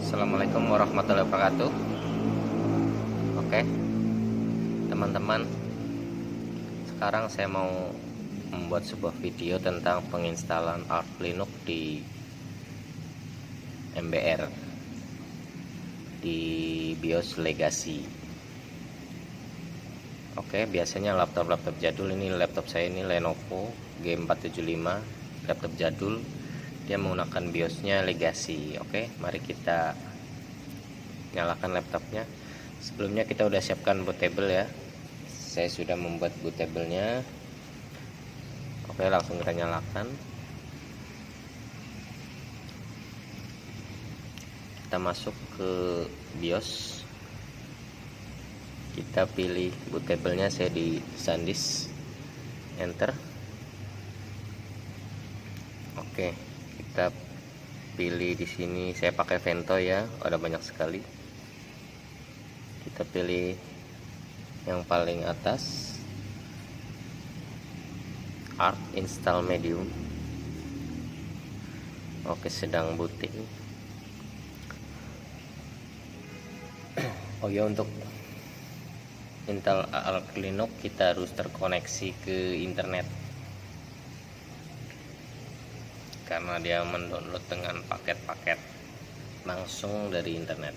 Assalamualaikum warahmatullahi wabarakatuh. Oke teman-teman, sekarang saya mau membuat sebuah video tentang penginstalan Arch Linux di MBR di BIOS Legacy. Oke, biasanya laptop jadul, ini laptop saya ini Lenovo G475, laptop jadul, dia menggunakan BIOSnya Legacy. Oke, mari kita nyalakan laptopnya. Sebelumnya kita udah siapkan bootable ya, saya sudah membuat bootablenya. Oke, langsung kita nyalakan. Kita masuk ke BIOS, kita pilih bootablenya, saya di SanDisk, enter. Oke, kita pilih di sini, saya pakai Vento ya, ada banyak sekali. Kita pilih yang paling atas, Arch install medium. Oke, sedang booting. Oh ya, untuk Intel Arch Linux kita harus terkoneksi ke internet karena dia mendownload dengan paket-paket langsung dari internet.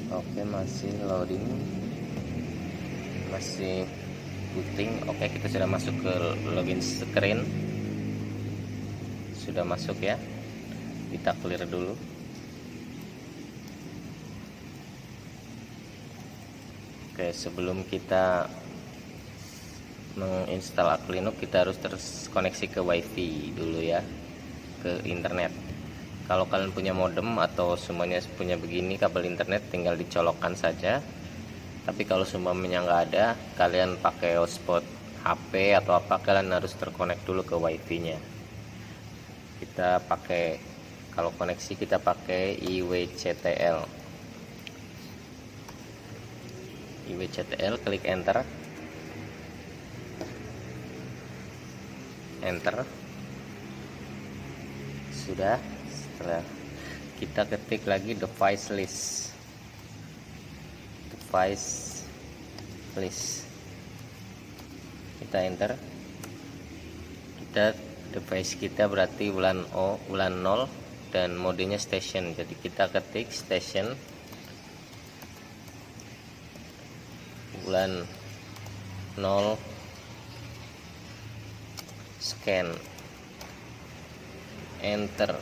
Oke, masih loading, masih booting. Oke, kita sudah masuk ke login screen, sudah masuk ya. Kita clear dulu. Oke, sebelum kita menginstal Arch Linux kita harus terkoneksi ke WiFi dulu ya, ke internet. Kalau kalian punya modem atau semuanya punya begini kabel internet, tinggal dicolokkan saja. Tapi kalau semuanya nggak ada, kalian pakai hotspot HP atau apa, kalian harus terkonek dulu ke WiFi-nya. Kita pakai, kalau koneksi kita pakai IWCTL. IWCTL, klik enter. Enter. Sudah. Setelah kita ketik lagi device list, kita enter. Device kita berarti bulan 0 dan modenya station, jadi kita ketik station bulan 0 scan, enter.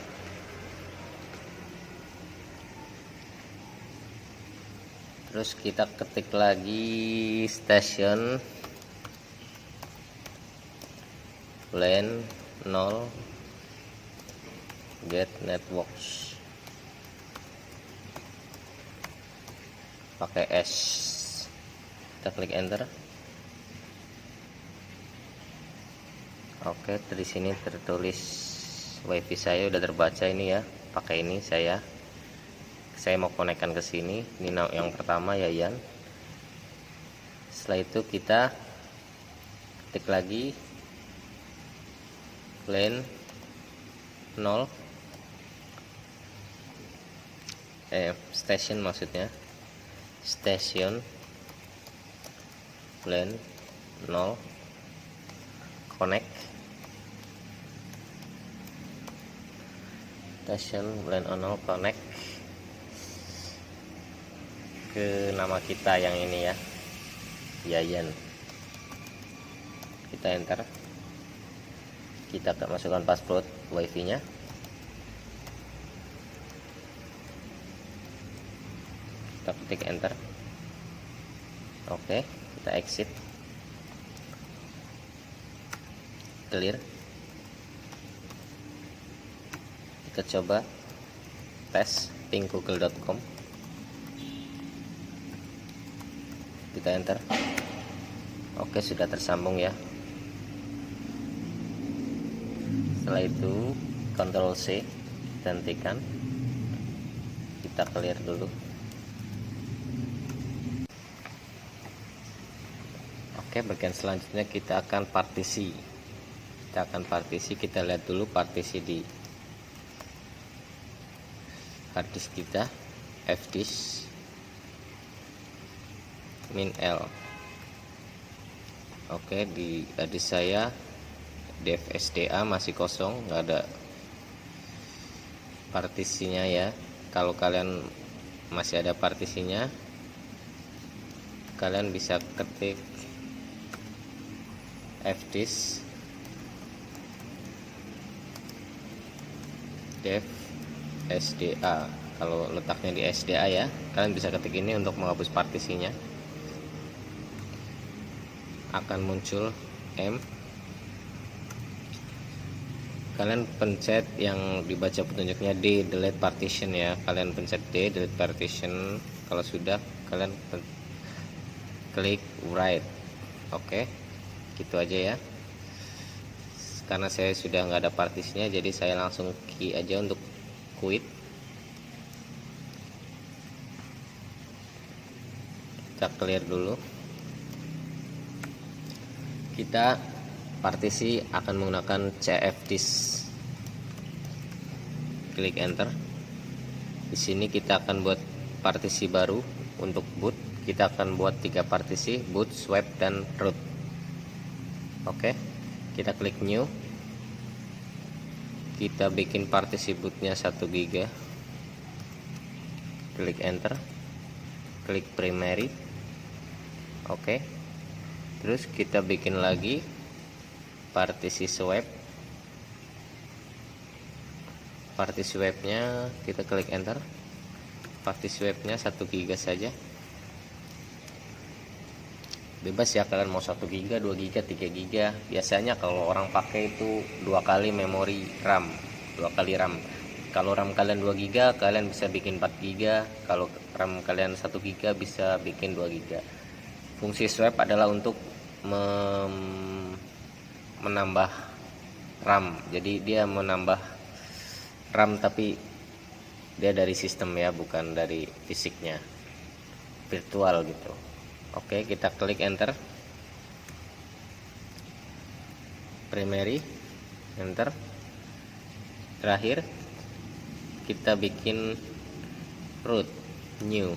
Terus kita ketik lagi station LAN 0 get networks, pakai S, kita klik enter. Oke, dari sini tertulis WiFi saya udah terbaca ini ya, pakai ini saya mau konekkan ke sini. Ini yang pertama ya Yan. Setelah itu kita ketik lagi LAN 0 station, maksudnya station LAN 0 connect, station LAN 0 connect ke nama kita yang ini ya, Yayan. Kita enter, kita masukkan password WiFi nya, kita ketik enter. Oke, kita exit, clear. Kita coba tes ping google.com, kita enter. Oke, sudah tersambung ya. Setelah itu Ctrl C, hentikan, kita clear dulu. Oke, bagian selanjutnya kita akan partisi. Kita lihat dulu partisi di harddisk kita, fdisk min L. Oke, di harddisk saya dev SDA masih kosong, nggak ada partisinya ya. Kalau kalian masih ada partisinya, kalian bisa ketik fdisk dev SDA. Kalau letaknya di SDA ya, kalian bisa ketik ini untuk menghapus partisinya. Akan muncul M. Kalian pencet yang dibaca petunjuknya D, delete partition ya. Kalian pencet D, delete partition. Kalau sudah, kalian klik write. Oke, gitu aja ya. Karena saya sudah nggak ada partisinya, jadi saya langsung key aja untuk quit. Kita clear dulu. Kita partisi akan menggunakan cfdisk. Klik enter. Di sini kita akan buat partisi baru untuk boot. Kita akan buat 3 partisi, boot, swap, dan root. Oke, kita klik new. Kita bikin partisi bootnya 1 GB. Klik enter. Klik primary. Oke. Terus kita bikin lagi partisi swap. Partisi swapnya kita klik enter. Partisi swapnya 1 GB saja. Bebas ya, kalian mau 1 GB, 2 GB, 3 GB. Biasanya kalau orang pakai itu 2 kali memori RAM, 2 kali RAM. Kalau RAM kalian 2 GB, kalian bisa bikin 4 GB. Kalau RAM kalian 1 GB, bisa bikin 2 GB. Fungsi swap adalah untuk menambah RAM. Jadi dia menambah RAM, tapi dia dari sistem ya, bukan dari fisiknya, virtual gitu. Oke, kita klik enter. Primary, enter. Terakhir kita bikin root, new.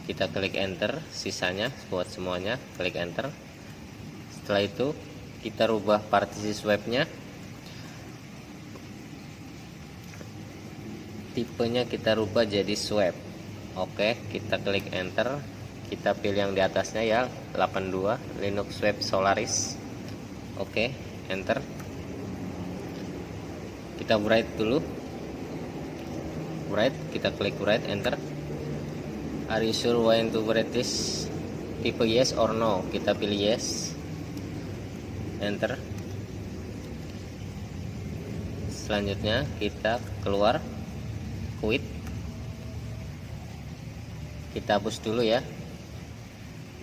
Kita klik enter, sisanya buat semuanya, klik enter. Setelah itu kita rubah partisi swapnya, tipenya kita rubah jadi swap. Oke, kita klik enter. Kita pilih yang di atasnya ya, 82 Linux Swap Solaris. Oke, enter. Kita write dulu. Write, kita klik write, enter. Are you sure when to write this? Tipe yes or no. Kita pilih yes. Enter. Selanjutnya kita keluar, quit. Kita hapus dulu ya.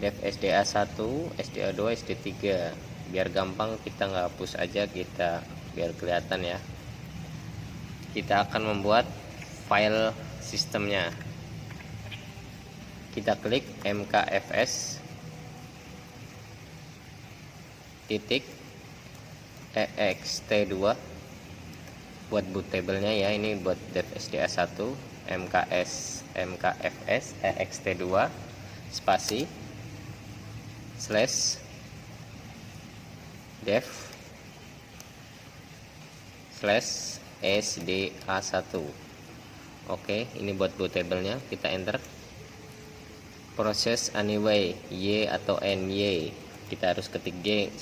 Dev SDA 1, SDA 2, SD 3. Biar gampang kita nggak hapus aja, kita biar kelihatan ya. Kita akan membuat file sistemnya. Kita klik mkfs titik ext2 buat bootable-nya ya. Ini buat dev SDA 1, mkfs ext2 spasi slash dev slash SDA1. Oke, ini buat bootable-nya. Kita enter. Proses anyway, y atau ny. Kita harus ketik y,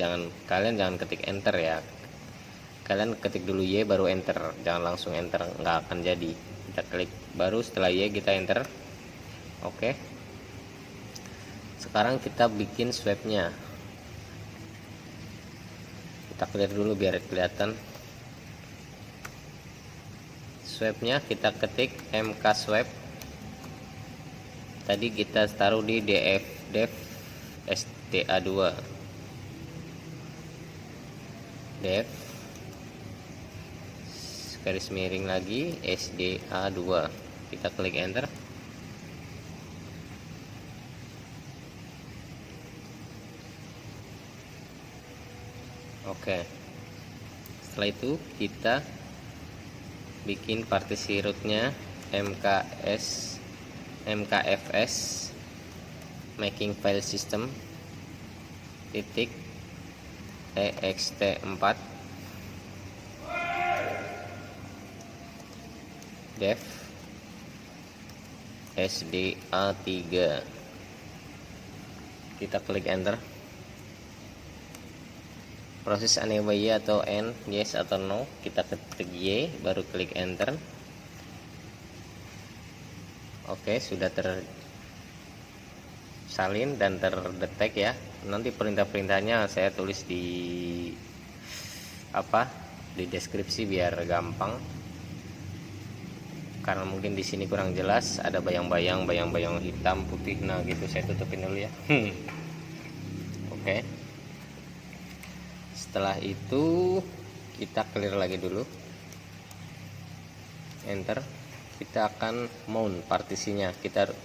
kalian jangan ketik enter ya. Kalian ketik dulu y baru enter, jangan langsung enter, nggak akan jadi. Kita klik baru, setelah y kita enter. Oke. Sekarang kita bikin swapnya. Kita clear dulu biar kelihatan. Swapnya kita ketik mkswap. Tadi kita taruh di dev SDA2 dev garis miring lagi SDA2, kita klik enter. Oke, setelah itu kita bikin partisi rootnya mkfs making file system titik ext4 dev sda3, kita klik enter. Proses anyway atau n, yes atau no, kita ketik y, baru klik enter. Oke, sudah tersalin dan terdetek ya. Nanti perintah-perintahnya saya tulis di di deskripsi biar gampang, karena mungkin di sini kurang jelas, ada bayang-bayang hitam putih. Nah gitu, saya tutupin dulu ya. Oke, setelah itu kita clear lagi dulu, enter. Kita akan mount partisinya.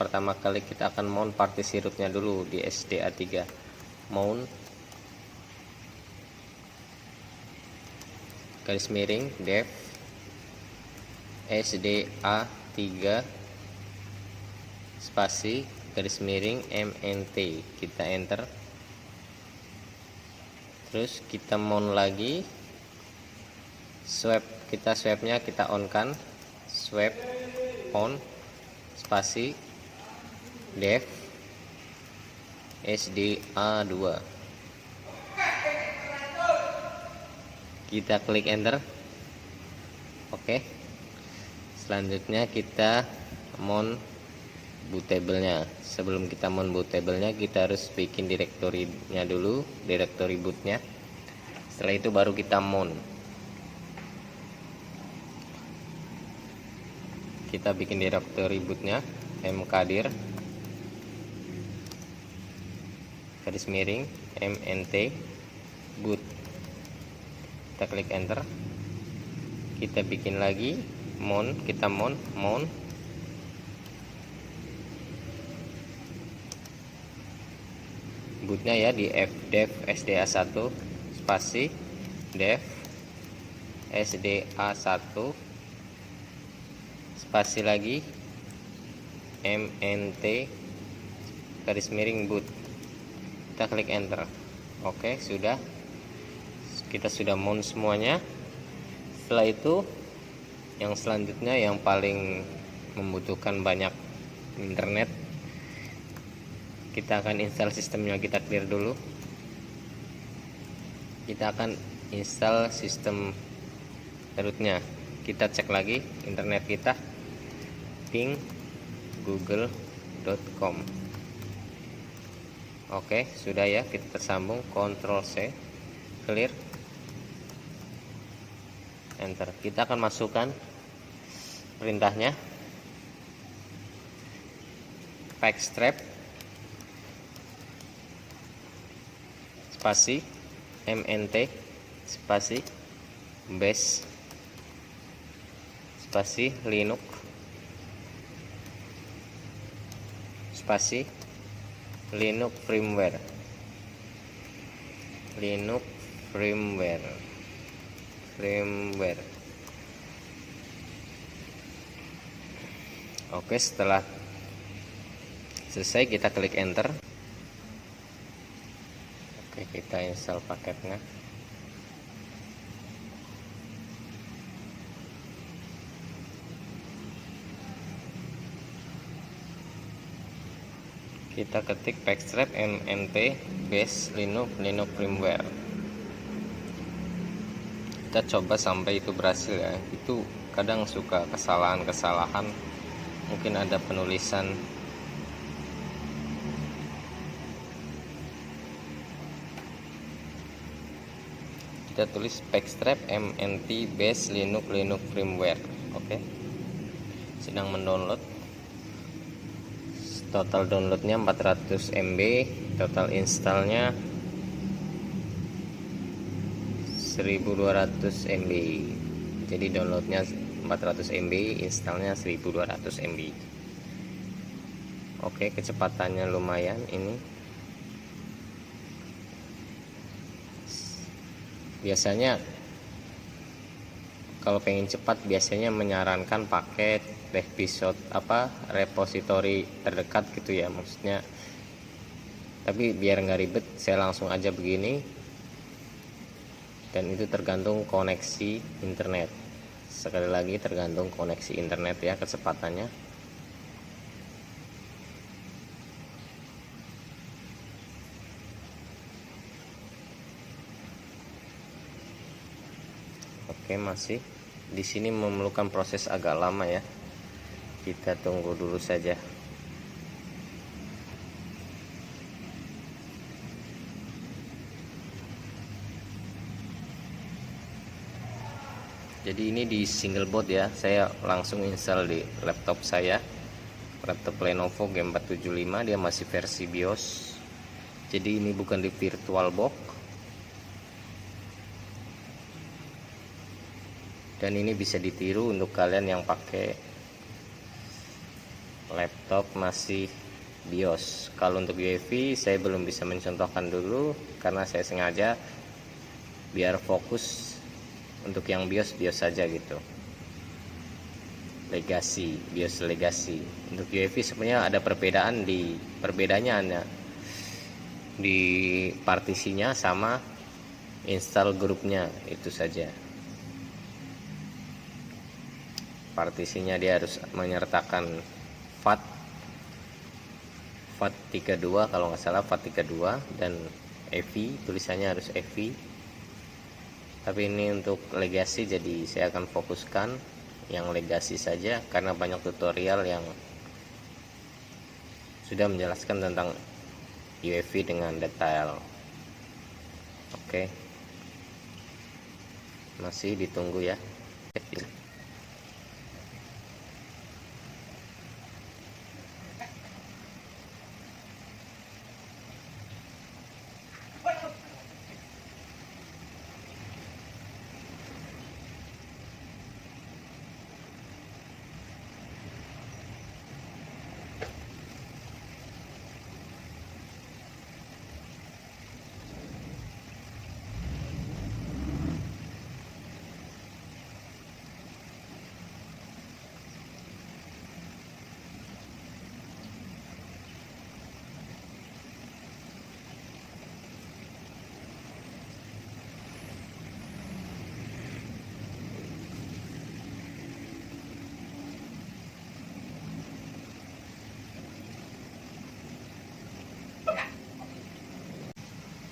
Pertama kali kita akan mount partisi rootnya dulu di SDA3. Mount garis miring dev SDA3 spasi garis miring mnt, kita enter. Terus kita mount lagi, swapnya kita on kan, swap on spasi dev SDA2, kita klik enter. Oke, selanjutnya kita mount bootable-nya. Sebelum kita mount bootable-nya, kita harus bikin direktorinya dulu, direktori bootnya. Setelah itu baru kita mount. Kita bikin direktori bootnya mkdir garis miring mnt boot, kita klik enter. Kita bikin lagi mount, kita mount bootnya ya di dev sda1 spasi dev sda1 spasi lagi mnt garis miring boot, kita klik enter. Oke, sudah, kita sudah mount semuanya. Setelah itu yang selanjutnya yang paling membutuhkan banyak internet, kita akan install sistemnya. Kita clear dulu, kita akan install sistem rootnya. Kita cek lagi internet kita, ping google.com. Oke, sudah ya, kita tersambung, Ctrl C, clear, enter. Kita akan masukkan perintahnya, backstrap spasi mnt spasi base spasi linux spasi linux firmware Oke, setelah selesai kita klik enter. Oke, kita install paketnya. Kita ketik backstrap mnt base linux firmware. Kita coba sampai itu berhasil ya. Itu kadang suka kesalahan, mungkin ada penulisan kita tulis backstrap mnt base linux firmware. Oke, sedang mendownload. Total downloadnya 400 MB, total installnya 1200 MB. Jadi downloadnya 400 MB, installnya 1200 MB. Oke, kecepatannya lumayan ini. Biasanya kalau pengen cepat biasanya menyarankan pakai episode repository terdekat gitu ya, maksudnya. Tapi biar nggak ribet, saya langsung aja begini. Dan itu tergantung koneksi internet. Sekali lagi tergantung koneksi internet ya kecepatannya. Oke, masih di sini memerlukan proses agak lama ya. Kita tunggu dulu saja. Jadi ini di single boot ya. Saya langsung install di laptop saya. Laptop Lenovo G475, dia masih versi BIOS. Jadi ini bukan di VirtualBox. Dan ini bisa ditiru untuk kalian yang pakai laptop masih BIOS. Kalau untuk UEFI saya belum bisa mencontohkan dulu karena saya sengaja biar fokus untuk yang BIOS saja gitu. Legacy, BIOS legacy. Untuk UEFI sebenarnya ada perbedaannya di partisinya sama install grupnya, itu saja. Partisinya dia harus menyertakan FAT32 kalau nggak salah, FAT32 dan EVI, tulisannya harus EVI. Tapi ini untuk legacy, jadi saya akan fokuskan yang legacy saja karena banyak tutorial yang sudah menjelaskan tentang UEFI dengan detail. Oke, masih ditunggu ya.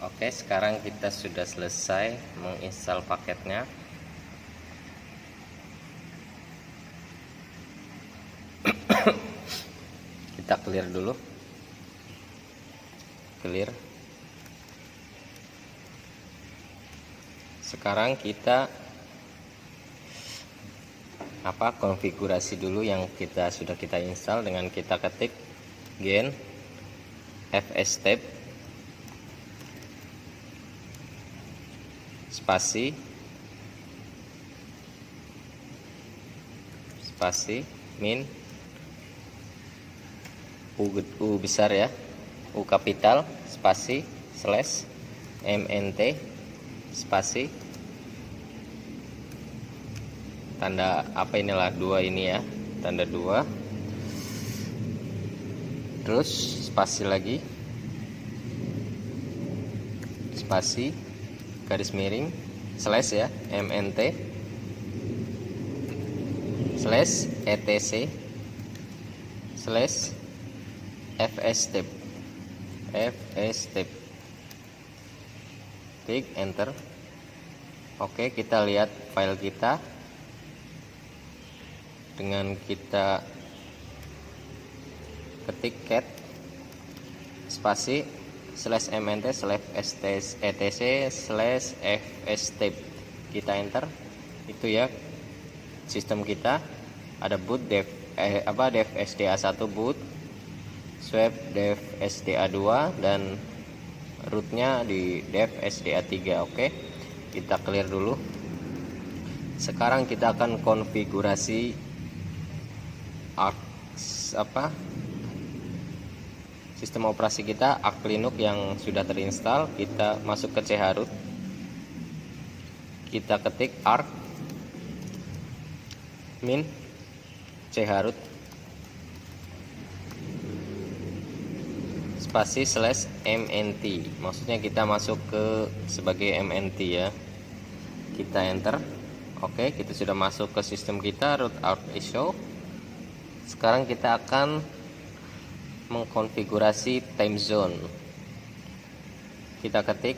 Oke, sekarang kita sudah selesai menginstal paketnya. Kita clear dulu. Clear. Sekarang kita konfigurasi dulu yang sudah kita install dengan kita ketik gen fstep spasi min U besar ya, U kapital, spasi slash mnt spasi tanda inilah 2 ini ya, tanda 2, terus spasi lagi, spasi garis miring slash ya, mnt slash etc slash fstep klik enter. Oke, kita lihat file kita dengan kita ketik cat spasi slash mnt slash etc slash fstep, kita enter. Itu ya sistem kita. Ada boot dev SDA1 boot, swap dev SDA2 dan rootnya di dev SDA3. Oke, kita clear dulu. Sekarang kita akan konfigurasi sistem operasi kita, Arch Linux yang sudah terinstall. Kita masuk ke chroot, kita ketik arch min chroot spasi /mnt, maksudnya kita masuk ke sebagai mnt ya. Kita enter. Oke, kita sudah masuk ke sistem kita, root out show. Sekarang kita akan mengkonfigurasi time zone. Kita ketik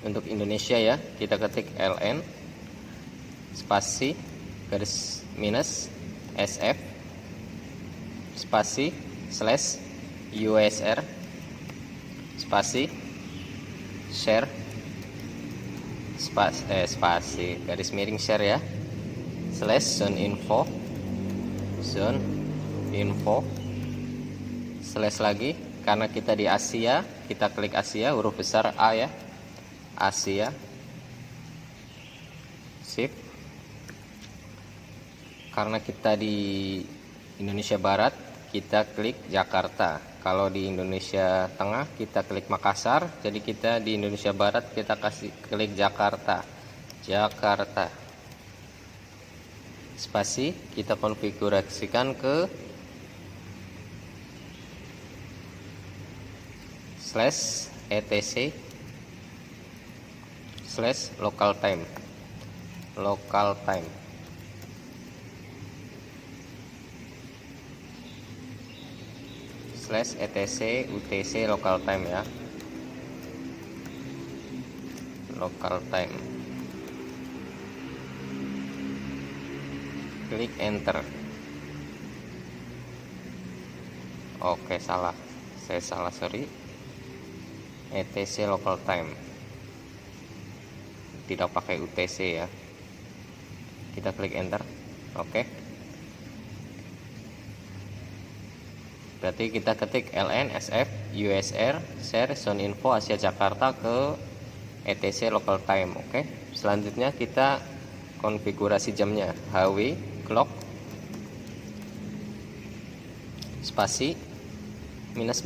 untuk Indonesia ya, kita ketik ln spasi garis minus sf spasi /usr spasi share spasi garis miring share ya, /zone info lagi, karena kita di Asia, kita klik Asia, huruf besar A ya, Asia, sip. Karena kita di Indonesia Barat, kita klik Jakarta. Kalau di Indonesia Tengah, kita klik Makassar. Jadi kita di Indonesia Barat, kita kasih klik Jakarta. Spasi, kita konfigurasikan ke /etc /local time /etc utc local time ya, local time. Klik enter. Oke, salah, sorry, etc local time, tidak pakai UTC ya. Kita klik enter. Oke, berarti kita ketik ln sf usr share zone info Asia Jakarta ke etc local time. Oke, selanjutnya kita konfigurasi jamnya, HW clock spasi minus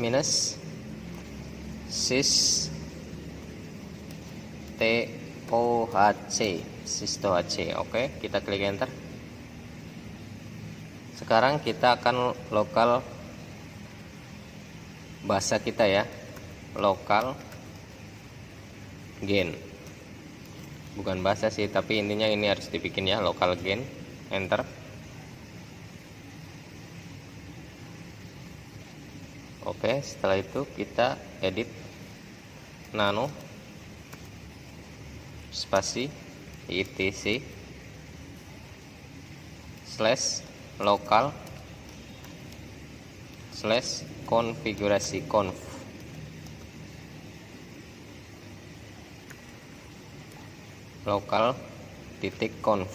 sys TOHC. Oke, kita klik enter. Sekarang kita akan lokal bahasa kita ya, lokal gain, bukan bahasa sih, tapi intinya ini harus dibikin ya, lokal gain. Enter. Oke, setelah itu kita edit nano spasi etc /local /konfigurasi conf. Local titik conf.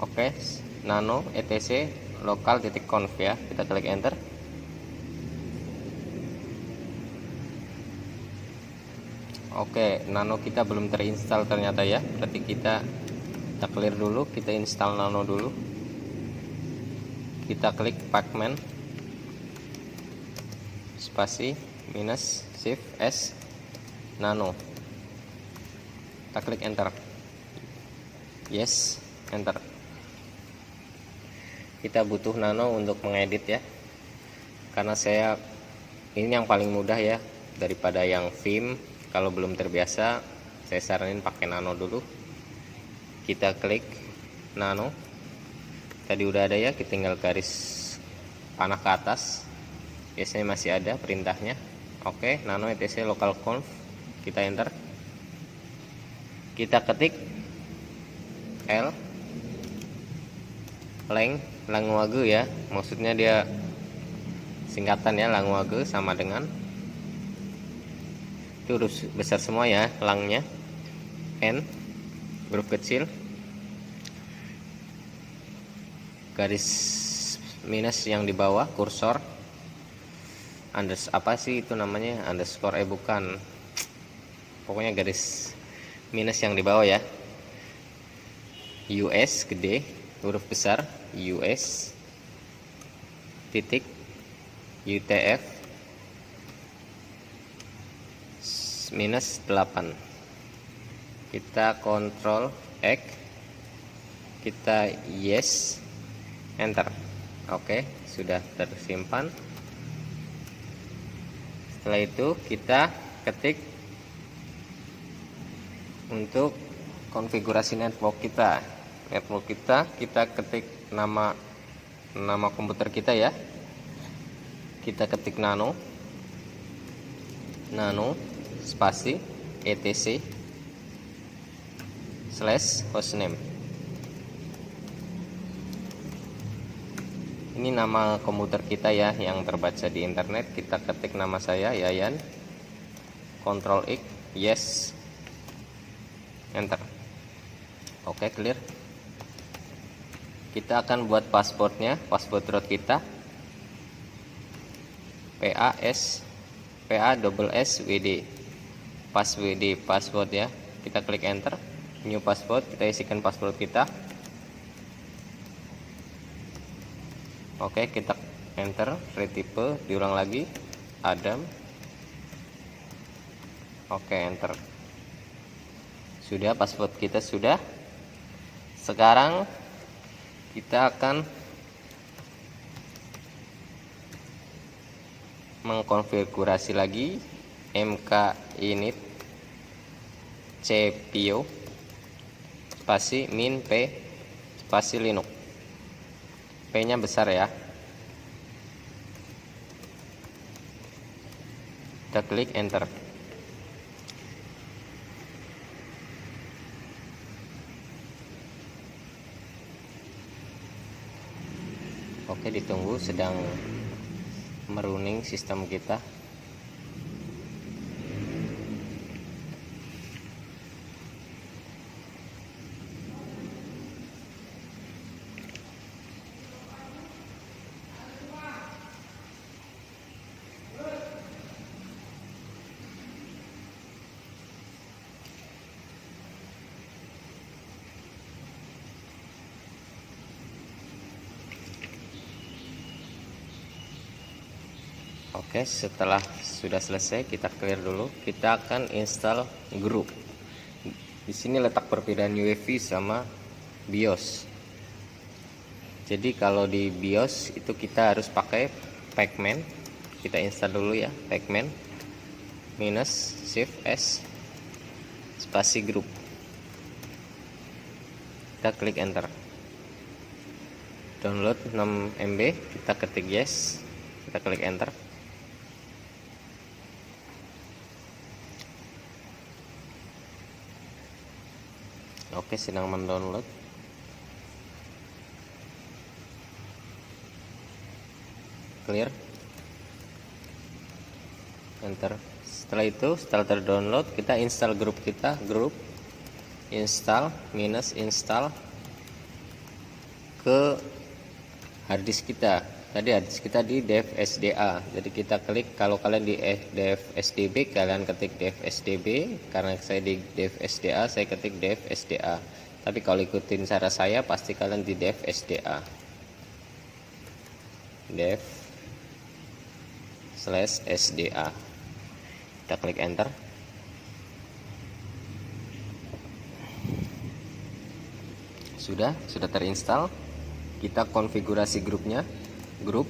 Oke, nano etc local titik conf ya, kita klik enter. Oke, nano kita belum terinstall ternyata ya, berarti kita clear dulu, kita install nano dulu. Kita klik pacman spasi minus shift s nano, kita klik enter. Yes, enter. Kita butuh nano untuk mengedit ya, karena ini yang paling mudah ya daripada yang Vim. Kalau belum terbiasa, saya saranin pakai nano dulu. Kita klik nano, tadi udah ada ya, kita tinggal garis panah ke atas, biasanya masih ada perintahnya. Oke, nano etc local conf, kita enter. Kita ketik L Language ya, maksudnya dia singkatan ya, Language sama dengan itu huruf besar semua ya, langnya, N huruf kecil, garis minus yang di bawah kursor, apa sih itu namanya, underscore, bukan, pokoknya garis minus yang di bawah ya, US gede huruf besar, US titik UTF minus 8. Kita kontrol X, kita yes, enter. Oke, sudah tersimpan. Setelah itu kita ketik untuk konfigurasi network kita. Kita ketik nama komputer kita ya. Kita ketik nano spasi etc / hostname. Ini nama komputer kita ya yang terbaca di internet. Kita ketik nama saya Yayan, Ctrl X, yes, enter. Oke, clear. Kita akan buat passwordnya, password root kita PASWD password ya. Kita klik enter, new password, kita isikan password kita. Oke, kita enter, retipe, diulang lagi, Adam. Oke, enter. Sudah, password kita sudah. Sekarang kita akan mengkonfigurasi lagi mkinit cpio spasi min p spasi linux. P nya besar ya. Kita klik enter. Oke, ditunggu, sedang merunning sistem kita. Oke, setelah sudah selesai kita clear dulu. Kita akan install grup. Di sini letak perbedaan UEFI sama BIOS. Jadi kalau di BIOS itu kita harus pakai pacman. Kita install dulu ya, pacman minus shift S spasi grup. Kita klik enter. Download 6 MB, kita ketik yes, kita klik enter. Oke, sedang mendownload. Clear. Enter. Setelah itu, setelah terdownload, kita install grup kita, grup install minus install ke harddisk kita. Tadi harddisk kita di dev SDA. Jadi kita klik, kalau kalian di dev SDB kalian ketik dev SDB, karena saya di dev SDA saya ketik dev SDA. Tapi kalau ikutin cara saya pasti kalian di dev SDA. Dev /SDA. Kita klik enter. Sudah terinstall. Kita konfigurasi grupnya, grup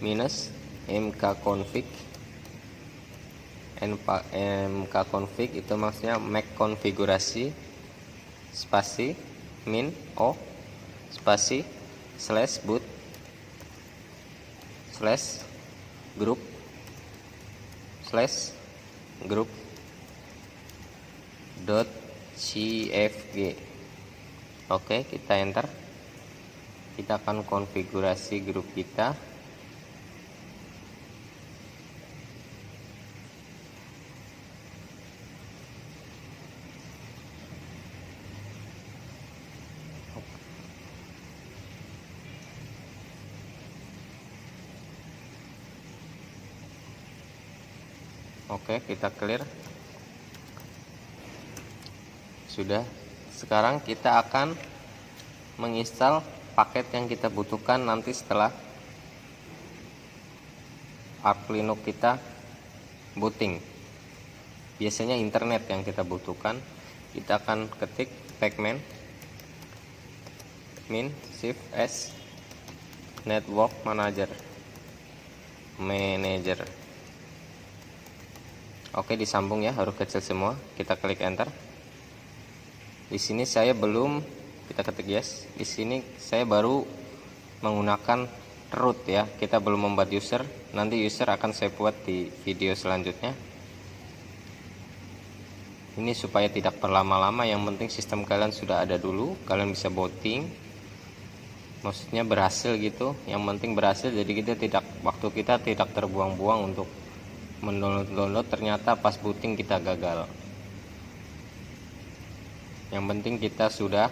minus mkconfig. mkconfig itu maksudnya make konfigurasi spasi min o spasi /boot /group .cfg. Oke, kita enter. Kita akan konfigurasi grup kita. Oke, kita clear. Sudah. Sekarang kita akan menginstal paket yang kita butuhkan nanti setelah Arch Linux kita booting. Biasanya internet yang kita butuhkan. Kita akan ketik pacman min shift s network manager. Oke, disambung ya, huruf kecil semua. Kita klik enter. Di sini saya belum, kita ketik yes. Di sini saya baru menggunakan root ya. Kita belum membuat user. Nanti user akan saya buat di video selanjutnya. Ini supaya tidak berlama-lama. Yang penting sistem kalian sudah ada dulu. Kalian bisa voting. Maksudnya berhasil gitu. Yang penting berhasil. Jadi waktu kita tidak terbuang-buang untuk mendownload, ternyata pas booting kita gagal. Yang penting kita sudah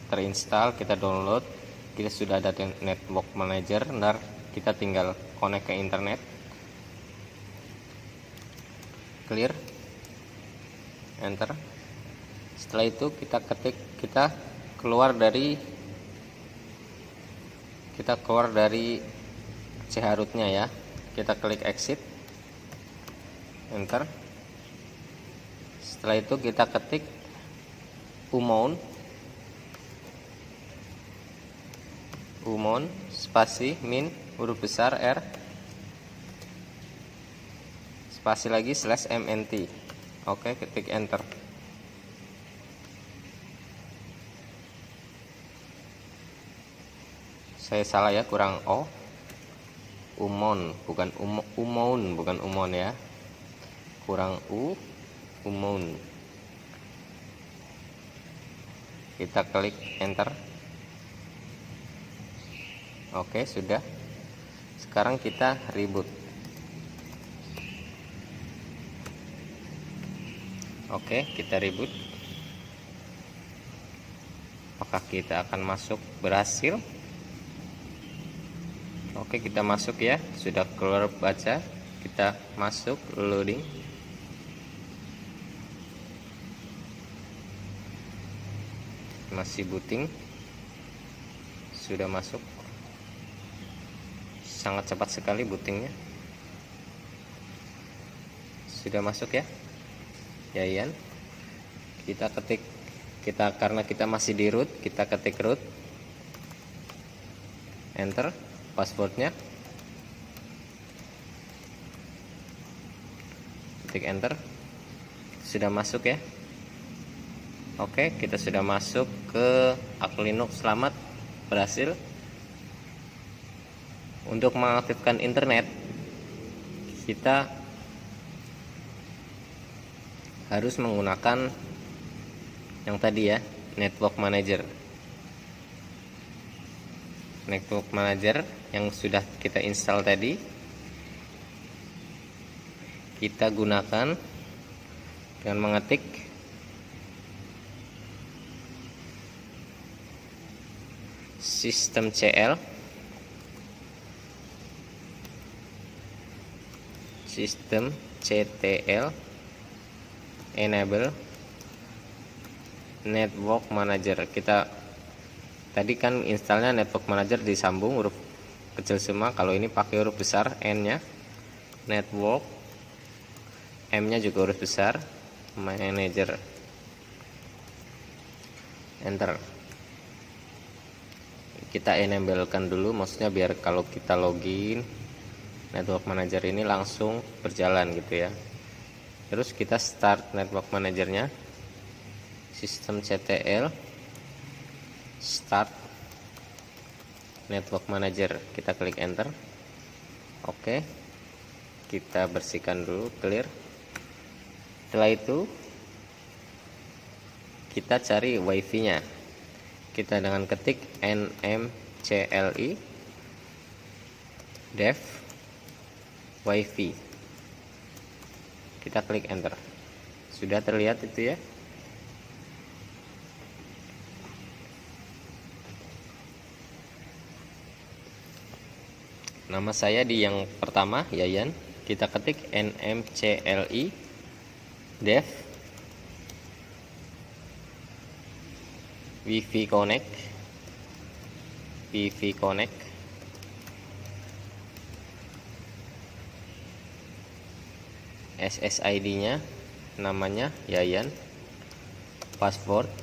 terinstall, kita download, kita sudah ada network manager, ntar kita tinggal connect ke internet. Clear, enter. Setelah itu kita ketik, kita keluar dari chrootnya ya. Kita klik exit, enter. Setelah itu kita ketik umon spasi min huruf besar R spasi lagi /mnt. Oke, ketik enter. Saya salah ya, kurang O, umon bukan bukan umon ya, kurang U, umon. Kita klik enter. Oke, sudah. Sekarang kita reboot. Oke, kita reboot. Apakah kita akan masuk berhasil? Oke, kita masuk ya. Sudah keluar baca. Kita masuk, loading. Masih booting. Sudah masuk. Sangat cepat sekali bootingnya. Sudah masuk ya. Yayan. Karena kita masih di root, kita ketik root. Enter. Passwordnya, ketik enter. Sudah masuk ya. Oke, kita sudah masuk ke Arch Linux. Selamat, berhasil. Untuk mengaktifkan internet, kita harus menggunakan yang tadi ya, network manager yang sudah kita install tadi. Kita gunakan dengan mengetik systemctl enable network manager. Kita tadi kan installnya network manager disambung huruf kecil semua. Kalau ini pakai huruf besar N-nya, network, M-nya juga huruf besar, manager. Enter. Kita enablekan dulu, maksudnya biar kalau kita login network manager ini langsung berjalan gitu ya. Terus kita start network manajernya, systemctl start network manager. Kita klik enter. Oke, kita bersihkan dulu, clear. Setelah itu kita cari wifi nya. Kita dengan ketik nmcli dev wifi. Kita klik enter. Sudah terlihat itu ya. Nama saya di yang pertama, Yayan. kita ketik nmcli dev wifi connect SSID nya namanya Yayan, passwordnya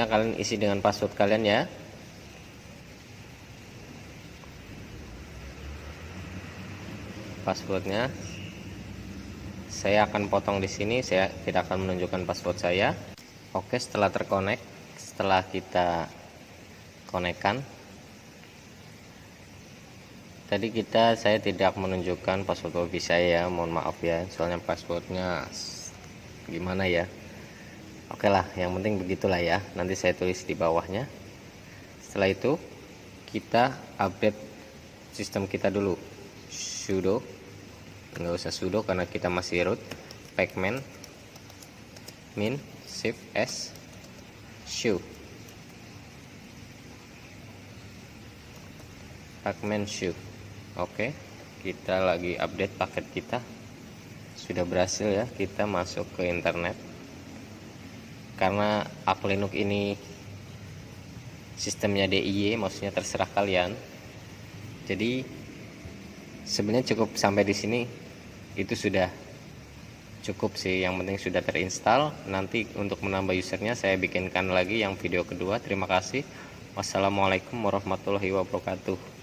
kalian isi dengan password kalian ya. Passwordnya saya akan potong di sini, saya tidak akan menunjukkan password saya. Oke, setelah terkonek, setelah kita konekkan, tadi saya tidak menunjukkan password wifi saya, mohon maaf ya, soalnya passwordnya gimana ya. Oke lah, yang penting begitulah ya, nanti saya tulis di bawahnya. Setelah itu kita update sistem kita dulu, sudo, nggak usah sudo karena kita masih root, pacman min shift s show, pacman show. Oke, kita lagi update paket kita, sudah berhasil ya, kita masuk ke internet. Karena Arch Linux ini sistemnya DIY, maksudnya terserah kalian, jadi sebenarnya cukup sampai di sini itu sudah cukup sih, yang penting sudah terinstall. Nanti untuk menambah usernya saya bikinkan lagi yang video kedua. Terima kasih. Wassalamualaikum warahmatullahi wabarakatuh.